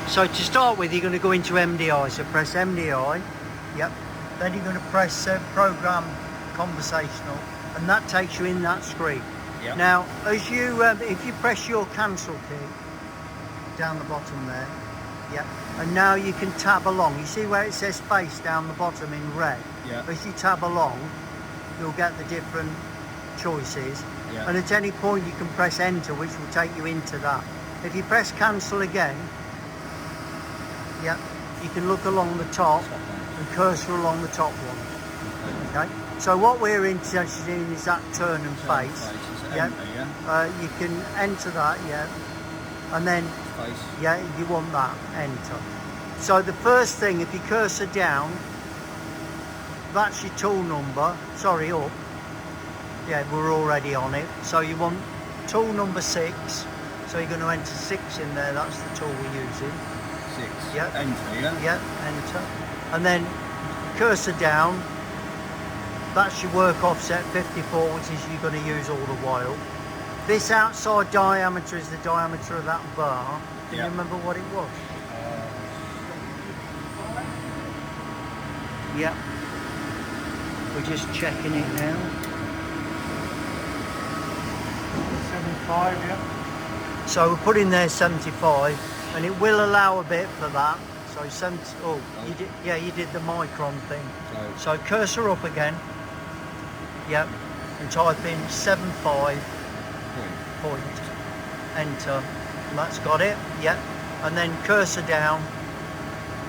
So to start with, you're going to go into MDI. So press MDI. Yep. Then you're going to press Program Conversational, and that takes you in that screen. Yep. Now, as you, if you press your cancel key down the bottom there, yep. And now you can tab along. You see where it says space down the bottom in red? Yep. As you tab along, you'll get the different choices. Yep. And at any point you can press enter, which will take you into that. If you press cancel again, yep, you can look along the top and cursor along the top one. Okay. So what we're interested in is that turn and face. Yep. You can enter that, yeah. And then Face. yeah, you want that, enter. So the first thing, if you cursor down, that's your tool number, sorry, up. Yeah, we're already on it. So you want tool number 6. So you're going to enter 6 in there, that's the tool we're using. 6. Yep. Enter, yeah? Yep, enter. And then cursor down, that's your work offset 54, which is you're going to use all the while. This outside diameter is the diameter of that bar. Can you remember what it was? Yep. We're just checking it now. 75, yeah. So we're putting there 75, and it will allow a bit for that. So 70. Oh, you did. Yeah, you did the micron thing. So cursor up again. Yep. And type in 75. Point. Enter. And that's got it. Yep. And then cursor down,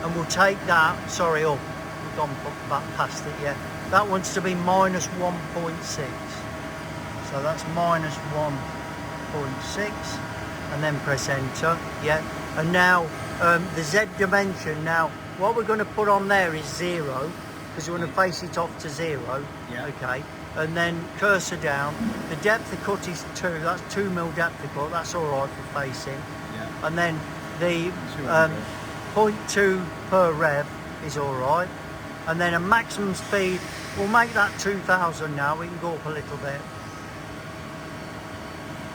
and we'll take that. Sorry, up. We've gone back past it. Yeah. That wants to be minus 1.6. So that's minus 1.6, and then press enter. Yeah. And now the Z dimension. Now what we're going to put on there is 0, because we're going to face it off to 0. Yeah. Okay. And then cursor down. The depth of cut is 2. That's 2 mil depth of cut. That's all right for facing. Yeah. And then the 0.2 per rev is all right. And then a maximum speed. We'll make that 2,000 now. We can go up a little bit.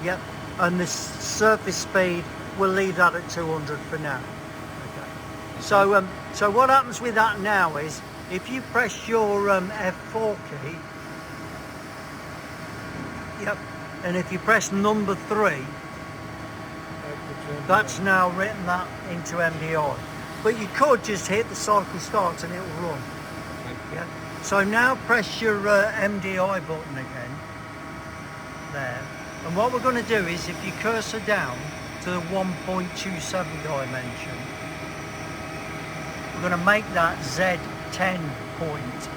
Yep. And the surface speed, we'll leave that at 200 for now. Okay. So what happens with that now is, if you press your F4 key. Yep. And if you press number 3, that's now written that into MDI. But you could just hit the cycle start and it will run. Yeah. So now press your MDI button again. There. And what we're going to do is, if you cursor down to the 1.27 dimension, we're going to make that Z10 point.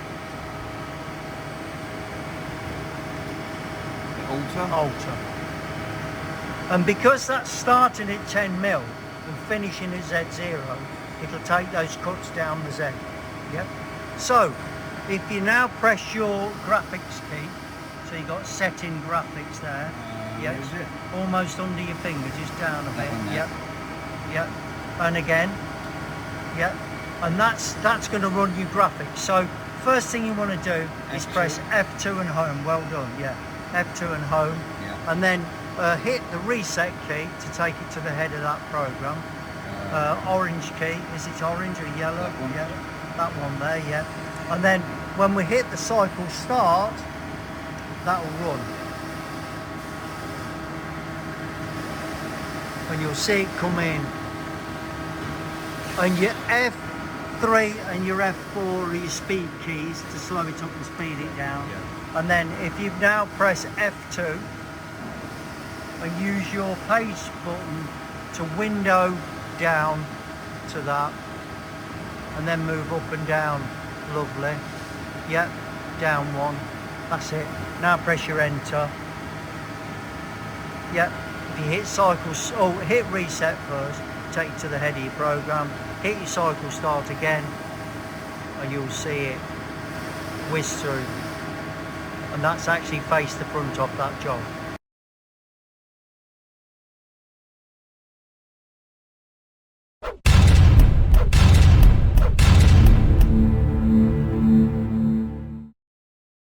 Alter. And because that's starting at 10 mil and finishing at Z0, it'll take those cuts down the Z. Yep. So if you now press your graphics key, so you've got setting graphics there. Yep. Almost under your finger, just down a bit. Yep. Yep. And again. Yep. And that's going to run your graphics. So first thing you want to do is press F2 and home. Well done. Yeah. F2 and home, and then hit the reset key to take it to the head of that program. Orange key, is it orange or yellow? That one. Yeah, that one there, yeah. And then when we hit the cycle start, that will run. And you'll see it come in. And your F3 and your F4 are your speed keys to slow it up and speed it down. Yeah. And then if you now press F2 and use your page button to window down to that, and then move up and down. Lovely. Yep, down one. That's it. Now press your enter. Yep. If you hit cycle, hit reset first, take it to the head of your program, hit your cycle start again, and you'll see it whiz through. And that's actually faced the front of that job.